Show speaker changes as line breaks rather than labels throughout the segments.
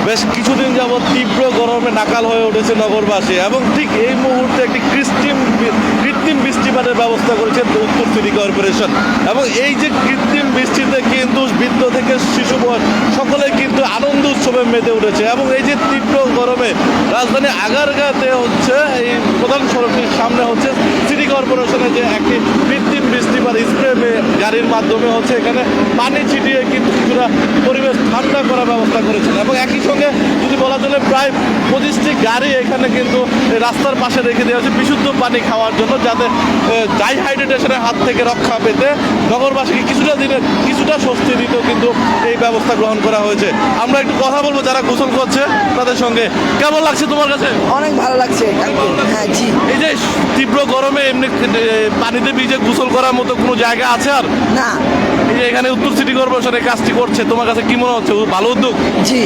বেশ কিছুদিন যাবৎ তীব্র গরমে নাকাল হয়ে উঠেছে নগরবাসী এবং ঠিক এই মুহূর্তে একটি কৃত্রিম বৃষ্টিপাতের ব্যবস্থা করেছে উত্তর সিটি কর্পোরেশন। এবং এই যে কৃত্রিম বৃষ্টিতে কিন্তু বৃদ্ধ থেকে শিশু সকলে কিন্তু আনন্দ উৎসবে মেতে উঠেছে। এবং এই যে তীব্র গরমে রাজধানী আগারগাঁতে হচ্ছে এই প্রধান সড়কটির সামনে হচ্ছে সিটি কর্পোরেশনের যে একটি কৃত্রিম বৃষ্টিপাত স্প্রে গাড়ির মাধ্যমে হচ্ছে এখানে পানি ছিটিয়ে কিন্তু কিছুটা পরিবেশ ঠান্ডা করার ব্যবস্থা করেছেন। এবং একই সঙ্গে যদি বলা চলে প্রায় 25টি গাড়ি এখানে কিন্তু রাস্তার পাশে রেখে দেওয়া হচ্ছে বিশুদ্ধ পানি খাওয়ার জন্য, যাতে ডাইহাইড্রেশনের হাত থেকে রক্ষা পেতে নগরবাসীকে কিছুটা স্বস্তি দিতেও কিন্তু এই ব্যবস্থা গ্রহণ করা হয়েছে। আমরা একটু কথা বলবো যারা গোসল করছে তাদের সঙ্গে। কেমন লাগছে তোমার কাছে?
অনেক ভালো লাগছে। হ্যাঁ জি।
এই যে তীব্র গরমে এমনি পানিতে ভিজে গোসল করার মতো কোনো জায়গা আছে আর
না?
এই যে এখানে উত্তর সিটি কর্পোরেশন এই কাজটি করছে, তোমার কাছে কি মনে হচ্ছে? ভালো উদ্যোগ?
জি।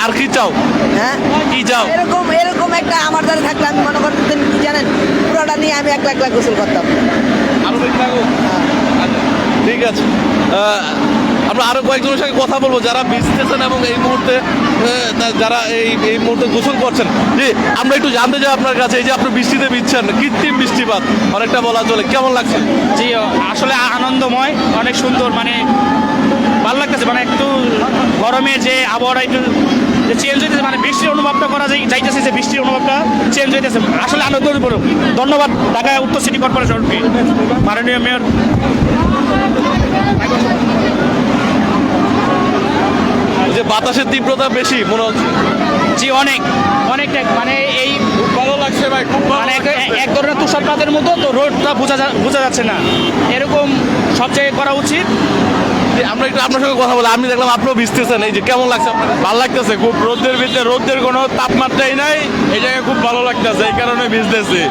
আর কি চাও?
হ্যাঁ
কি চাও?
এরকম একটা আমার দ্বারা থাকলে আমি মনে করতেন কি জানেন, পুরোটা নিয়ে আমি একলা গোসল করতাম।
আরো বেশি লাগুক? ঠিক আছে, আমরা আরো কয়েকজনের সঙ্গে কথা বলবো যারা ভিজতেছেন এবং এই মুহূর্তে যারা এই মুহূর্তে গোসল করছেন। জি, আমরা একটু জানতে চাই আপনার কাছে, এই যে আপনি বৃষ্টিতে ভিজছেন, কৃত্রিম বৃষ্টিপাত অনেকটা বলা চলে, কেমন লাগছে?
জি, আসলে আনন্দময়, অনেক সুন্দর, মানে ভালো লাগতেছে। মানে একটু গরমের যে আবহাওয়া একটু চেঞ্জ হইতেছে, মানে বৃষ্টির অনুভবটা করা যাইতেছে, যে বৃষ্টির অনুভবটা চেঞ্জ হইতেছে। আসলে আনন্দ। ধন্যবাদ ঢাকা উত্তর সিটি কর্পোরেশনকে, মাননীয় মেয়র।
যে বাতাসের তীব্রতা বেশি মনে হচ্ছে?
জি, অনেকটা, মানে এই
ভালো লাগছে ভাই, খুব
মানে এক ধরনের তুষারপাতের মতো, তো রোডটা বোঝা যাচ্ছে না, এরকম সব জায়গায় করা উচিত।
আমরা একটু আপনার সঙ্গে কথা বলি। আমি দেখলাম আপনিও ভিজতেছেন, এই যে কেমন লাগছে আপনার?
ভালো লাগতেছে খুব। রোদের কোনো তাপমাত্রাই নাই, এই জায়গায় খুব ভালো লাগতেছে, এই কারণে ভিজতেছি।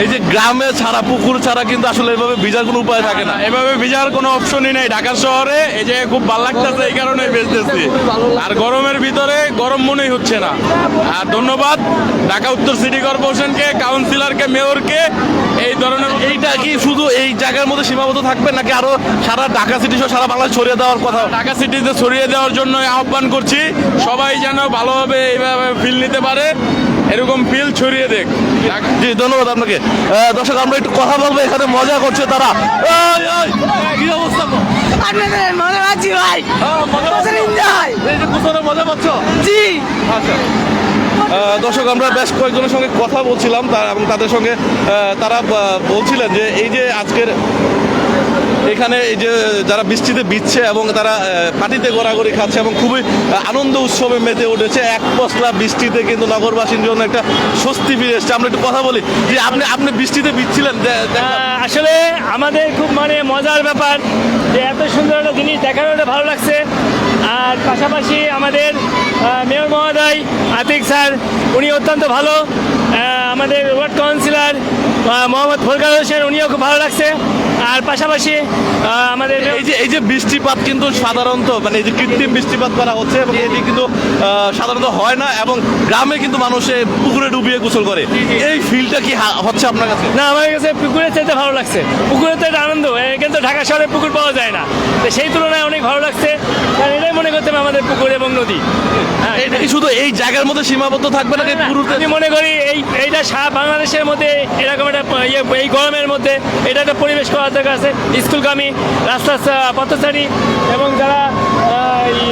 এই যে গ্রামে ছাড়া, পুকুর ছাড়া কিন্তু আসলে এভাবে ভিজার কোনো উপায় থাকে না।
এভাবে ভিজার কোনো অপশনই নেই ঢাকা শহরে, এই জায়গায় খুব ভালো লাগতেছে, এই কারণে ভিজতেছি। আর গরমের ভিতরে গরম মনেই হচ্ছে না। আর ধন্যবাদ ঢাকা উত্তর সিটি কর্পোরেশনকে, কাউন্সিলরকে, মেয়রকে। এই ধরনের
এইটা কি শুধু এই জায়গার মধ্যে সীমাবদ্ধ থাকবে নাকি আরো সারা ঢাকা সিটি সহ সারা বাংলাদেশ ছড়িয়ে দেওয়ার কথা?
ঢাকা সিটিতে ছড়িয়ে দেওয়ার জন্য আহ্বান করছি, সবাই যেন ভালোভাবে এইভাবে ফিল নিতে পারে, এরকম ফিল ছড়িয়ে দেখ।
জি, ধন্যবাদ আপনাকে। দর্শক, আমরা একটু কথা বলবো, এখানে মজা করছে তারা। কি অবস্থা?
আপনাদের মনে পাচ্ছি ভাই,
এই যে কুসরে মজা পাচ্ছ?
জি।
আচ্ছা, দর্শক, আমরা বেশ কয়েকজনের সঙ্গে কথা বলছিলাম এবং তাদের সঙ্গে তারা বলছিলেন যে এই যে আজকের এখানে এই যে যারা বৃষ্টিতে ভিজছে এবং তারা পাটিতে গড়াগড়ি খাচ্ছে এবং খুবই আনন্দ উৎসবে মেতে উঠেছে। এক পশলা বৃষ্টিতে কিন্তু নগরবাসীর জন্য একটা স্বস্তি ফিরে এসছে। আমরা একটু কথা বলি যে আপনি বৃষ্টিতে ভিজছিলেন,
আসলে আমাদের খুব মানে মজার ব্যাপার যে এত সুন্দর একটা জিনিস দেখানোটা ভালো লাগছে। আর পাশাপাশি আমাদের মেয়র মহোদয় আতিক স্যার, উনি অত্যন্ত ভালো। আমাদের ওয়ার্ড কাউন্সিলর মোহাম্মদ ফরকার হোসেন, উনিও খুব ভালো লাগছে। আর পাশাপাশি আমাদের
এই যে বৃষ্টিপাত কিন্তু সাধারণত মানে এই যে কৃত্রিম বৃষ্টিপাত করা হচ্ছে এবং এটি কিন্তু সাধারণত হয় না, এবং গ্রামে কিন্তু মানুষে পুকুরে ডুবিয়ে গোসল করে। এই ফিলটা কি হচ্ছে আপনার কাছে?
না, আমার কাছে পুকুরে চাইতে ভালো লাগছে। পুকুরে তো একটা আনন্দ, কিন্তু ঢাকা শহরে পুকুর পাওয়া যায় না, তো সেই তুলনায় অনেক ভালো লাগছে। কারণ এটাই মনে করতাম আমাদের পুকুর এবং নদী।
এই শুধু এই জায়গার মধ্যে সীমাবদ্ধ থাকবে না,
আমি মনে করি এইটা সারা বাংলাদেশের মধ্যে এরকম একটা এই গরমের মধ্যে এটা একটা পরিবেশ করার দরকার আছে। স্কুলগামী, রাস্তা পথচারী এবং যারা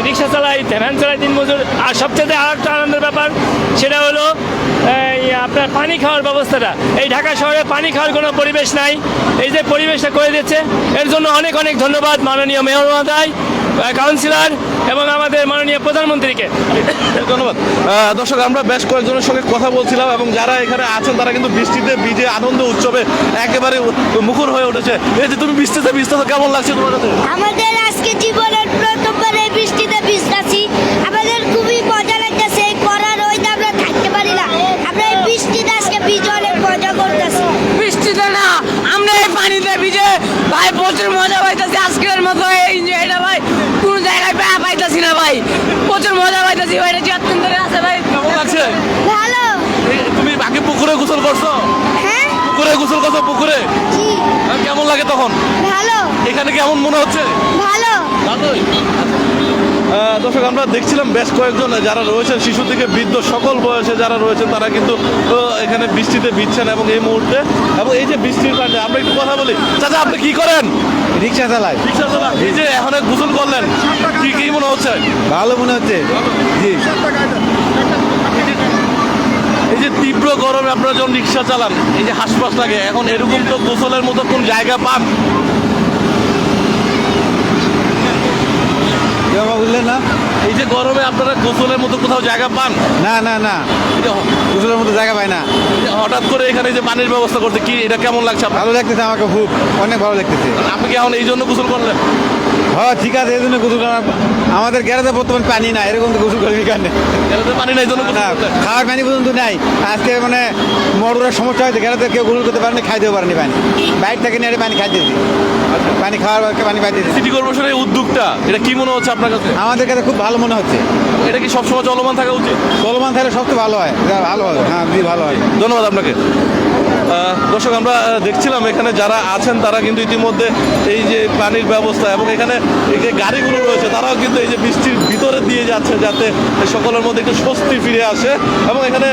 রিক্সা চালায়, ভ্যান চালায়, দিনমজুর। আর সবচেয়ে আর একটা আনন্দের ব্যাপার সেটা হলো আপনার পানি খাওয়ার ব্যবস্থাটা। এই ঢাকা শহরে পানি খাওয়ার কোনো পরিবেশ নাই, এই যে পরিবেশটা করে দিচ্ছে, এর জন্য অনেক অনেক ধন্যবাদ মাননীয় মেয়র মহোদয়, কাউন্সিলর এবং আমাদের মাননীয় প্রধানমন্ত্রীকে
ধন্যবাদ। দর্শক, আমরা বেশ কয়েকজনের সঙ্গে কথা বলছিলাম এবং যারা এখানে আছেন তারা কিন্তু বৃষ্টিতে ভিজে আনন্দ উৎসবে একেবারে মুখর হয়ে উঠেছে। এই যে তুমি বৃষ্টিতে কেমন লাগছে তোমার কাছে?
আমাদের আজকে জীবনের প্রথমবার এই বৃষ্টিতে ভিজতেছি, আমাদের খুবই মজা লাগতেছে। এই কড়া রোদে আমরা থাকতে পারি না, আমরা এই বৃষ্টিতে আজকে ভিজে অনেক মজা করতেছি।
বৃষ্টিতে না, আমরা এই পানিতে ভিজে ভাই প্রচুর মজা পাইতেছি। আজকের মতো এই এটা ভাই কোন জায়গায় পাইতেছি না ভাই, প্রচুর মজা পাইতেছি ভাই। এটা যতদিন ধরে আছে ভাই।
কেমন লাগছে?
ভালো।
তুমি আগে পুকুরে গোসল করছো?
হ্যাঁ
পুকুরে গোসল করছো? পুকুরে
জি।
কেমন লাগে তখন?
ভালো।
এখানে কেমন মনে হচ্ছে?
ভালো।
ভালোই। দর্শক আমরা দেখছিলাম বেশ কয়েকজন যারা রয়েছেন শিশু থেকে বৃদ্ধ সকল বয়সে যারা রয়েছেন তারা কিন্তু এখানে বৃষ্টিতে ভিজছেন এবং এই মুহূর্তে এবং এই যে বৃষ্টির কারণে আমরা একটু কথা বলি। চাচা আপনি কি করেন?
রিক্সা চালাই।
রিক্সা চালান। এই যে এখন গোসল করলেন কি মনে হচ্ছে?
ভালো মনে হচ্ছে। জি।
এই যে তীব্র গরমে আপনারা যখন রিক্সা চালান এই যে হাসপাস লাগে, এখন এরকম তো গোসলের মতো কোন জায়গা পান?
বুঝলেন না?
এই যে গরমে আপনারা গোসলের মতো কোথাও জায়গা পান?
না না না,
এই যে
গোসলের মতো জায়গা পাই না।
হঠাৎ করে এখানে যে পানির ব্যবস্থা করতে কি এটা কেমন লাগছে আপনার?
ভালো লাগতেছে আমাকে, খুব অনেক ভালো লাগতেছে।
আপনি কি এখন এই জন্য গোসল করলেন?
হ্যাঁ ঠিক আছে, এই জন্য গোসল করা। আমাদের গ্যারেজে বর্তমান পানি না, এরকম তো গোসল করি কেন?
গ্যারেজে পানি নাই, এই জন্য গোসল
না,
করলেন?
খাওয়ার পানি পর্যন্ত নাই। আজকে মানে মোটরের সমস্যা হয়েছে, গ্যারেজে কেউ গোসল করতে পারেনি, খাইতেও পারেনি পানি। বাইরে থেকে নিয়ে পানি খাইতেছি, পানি খাওয়ার পানি পাইতেছি।
সিটি কর্পোরেশনের এই উদ্যোগটা এটা কি মনে হচ্ছে আপনার কাছে?
আমাদের কাছে খুব ভালো মনে হচ্ছে।
এটা কি সবসময় চলমান থাকা উচিত?
চলমান থাকলে সবচেয়ে ভালো হয়। এটা ভালো হয়, হ্যাঁ জি ভালো হয়।
ধন্যবাদ আপনাকে। দর্শক আমরা দেখছিলাম এখানে যারা আছেন তারা কিন্তু ইতিমধ্যে এই যে পানির ব্যবস্থা এবং এখানে এই যে গাড়িগুলো রয়েছে তারাও কিন্তু এই যে বৃষ্টির ভিতরে দিয়ে যাচ্ছে যাতে সকলের মধ্যে একটু স্বস্তি ফিরে আসে এবং এখানে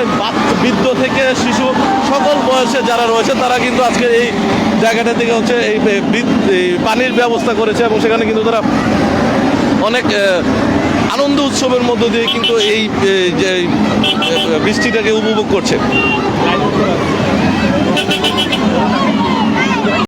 বৃদ্ধ থেকে শিশু সকল বয়সে যারা রয়েছে তারা কিন্তু আজকে এই জায়গাটা থেকে হচ্ছে এই পানির ব্যবস্থা করেছে এবং সেখানে কিন্তু তারা অনেক আনন্দ উৎসবের মধ্য দিয়ে কিন্তু এই যে বৃষ্টিটাকে উপভোগ করছে।